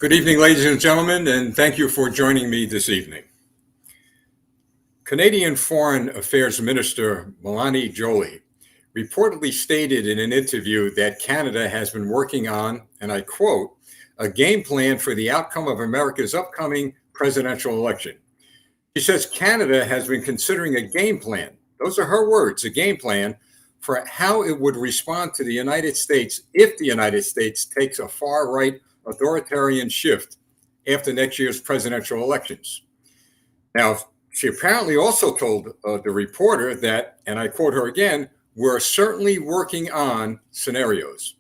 Good evening, ladies and gentlemen, and thank you for joining me this evening. Canadian Foreign Affairs Minister Mélanie Joly reportedly stated in an interview that Canada has been working on, and I quote, a game plan for the outcome of America's upcoming presidential election. She says Canada has been considering a game plan, those are her words, a game plan for how it would respond to the United States if the United States takes a far-right authoritarian shift after next year's presidential elections. Now, she apparently also told the reporter that, and I quote her again, we're certainly working on scenarios.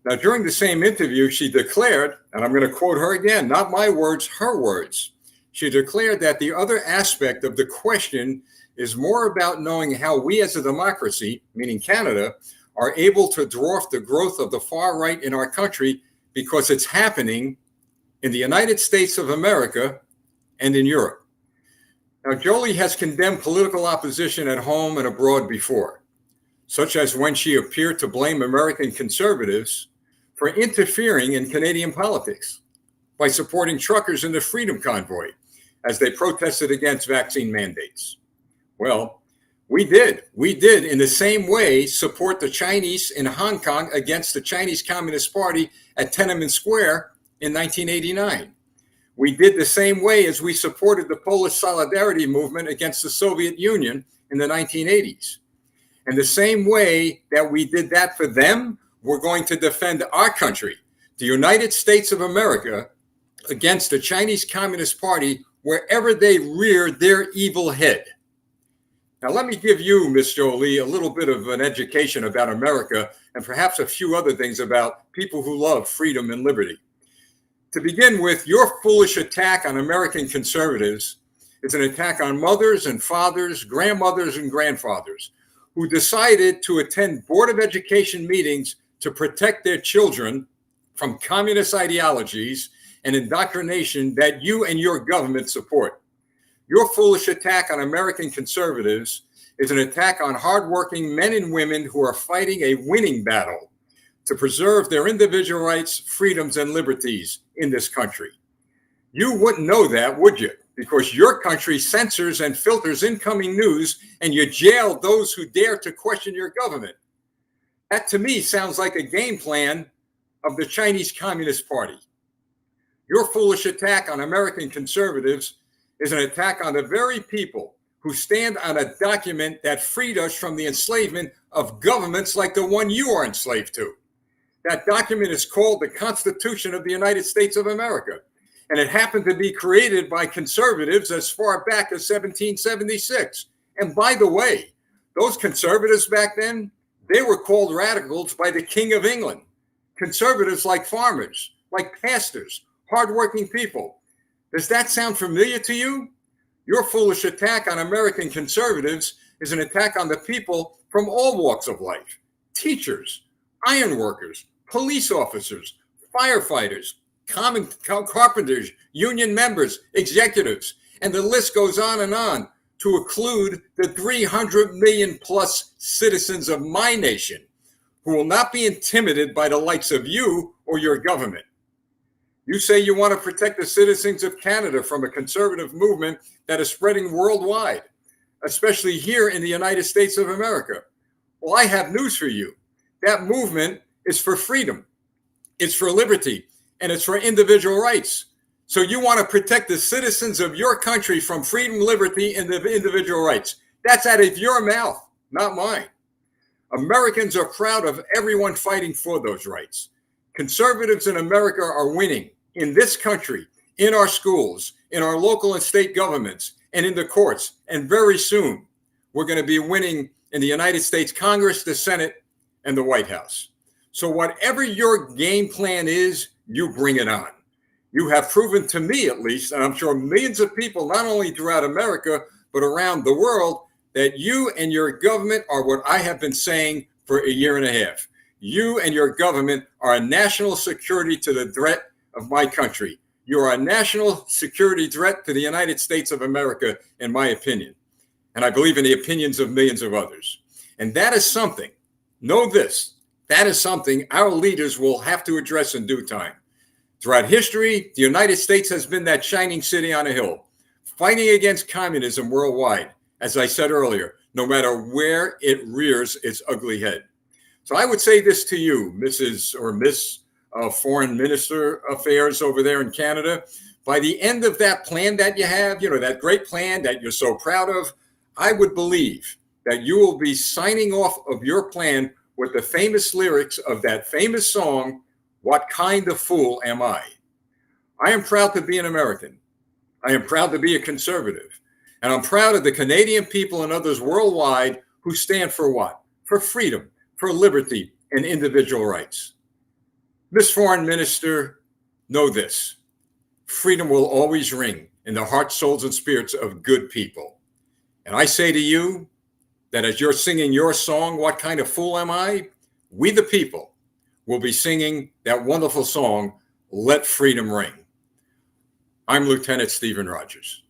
Now, during the same interview, she declared, and I'm going to quote her again, not my words, her words. She declared that the other aspect of the question is more about knowing how we as a democracy, meaning Canada, are able to dwarf the growth of the far right in our country because it's happening in the United States of America and in Europe. Now, Joly has condemned political opposition at home and abroad before, such as when she appeared to blame American conservatives for interfering in Canadian politics by supporting truckers in the Freedom Convoy as they protested against vaccine mandates. Well, we did in the same way support the Chinese in Hong Kong against the Chinese Communist Party at Tiananmen Square in 1989. We did the same way as we supported the Polish Solidarity movement against the Soviet Union in the 1980s. And the same way that we did that for them, we're going to defend our country, the United States of America, against the Chinese Communist Party wherever they rear their evil head. Now, let me give you, Ms. Joly, a little bit of an education about America and perhaps a few other things about people who love freedom and liberty. To begin with, your foolish attack on American conservatives is an attack on mothers and fathers, grandmothers and grandfathers who decided to attend Board of Education meetings to protect their children from communist ideologies and indoctrination that you and your government support. Your foolish attack on American conservatives is an attack on hardworking men and women who are fighting a winning battle to preserve their individual rights, freedoms, and liberties in this country. You wouldn't know that, would you? Because your country censors and filters incoming news, and you jail those who dare to question your government. That, to me, sounds like a game plan of the Chinese Communist Party. Your foolish attack on American conservatives is an attack on the very people who stand on a document that freed us from the enslavement of governments like the one you are enslaved to. That document is called the Constitution of the United States of America, and it happened to be created by conservatives as far back as 1776. And by the way, those conservatives back then, they were called radicals by the King of England. Conservatives like farmers, like pastors, hardworking people. Does that sound familiar to you? Your foolish attack on American conservatives is an attack on the people from all walks of life. Teachers, iron workers, police officers, firefighters, carpenters, union members, executives, and the list goes on and on. to include the 300 million plus citizens of my nation who will not be intimidated by the likes of you or your government. You say you want to protect the citizens of Canada from a conservative movement that is spreading worldwide, especially here in the United States of America. Well, I have news for you. That movement is for freedom, it's for liberty, and it's for individual rights. So you want to protect the citizens of your country from freedom, liberty, and individual rights. That's out of your mouth, not mine. Americans are proud of everyone fighting for those rights. Conservatives in America are winning in this country, in our schools, in our local and state governments, and in the courts. And very soon, we're going to be winning in the United States Congress, the Senate, and the White House. So whatever your game plan is, you bring it on. You have proven to me, at least, and I'm sure millions of people, not only throughout America, but around the world, that you and your government are what I have been saying for a year and a half. You and your government are a national security to the threat of my country. You are a national security threat to the United States of America, in my opinion. And I believe in the opinions of millions of others. And that is something, know this, that is something our leaders will have to address in due time. Throughout history, the United States has been that shining city on a hill, fighting against communism worldwide, as I said earlier, no matter where it rears its ugly head. So I would say this to you, Mrs. or Miss Foreign Minister Affairs over there in Canada. By the end of that plan that you have, that great plan that you're so proud of, I would believe that you will be signing off of your plan with the famous lyrics of that famous song, "What Kind of Fool Am I?" I am proud to be an American. I am proud to be a conservative. And I'm proud of the Canadian people and others worldwide who stand for what? For freedom, for liberty, and individual rights. Miss Foreign Minister, know this. Freedom will always ring in the hearts, souls, and spirits of good people. And I say to you that as you're singing your song, "What Kind of Fool Am I?" we the people will be singing that wonderful song, "Let Freedom Ring." I'm Lieutenant Stephen Rogers.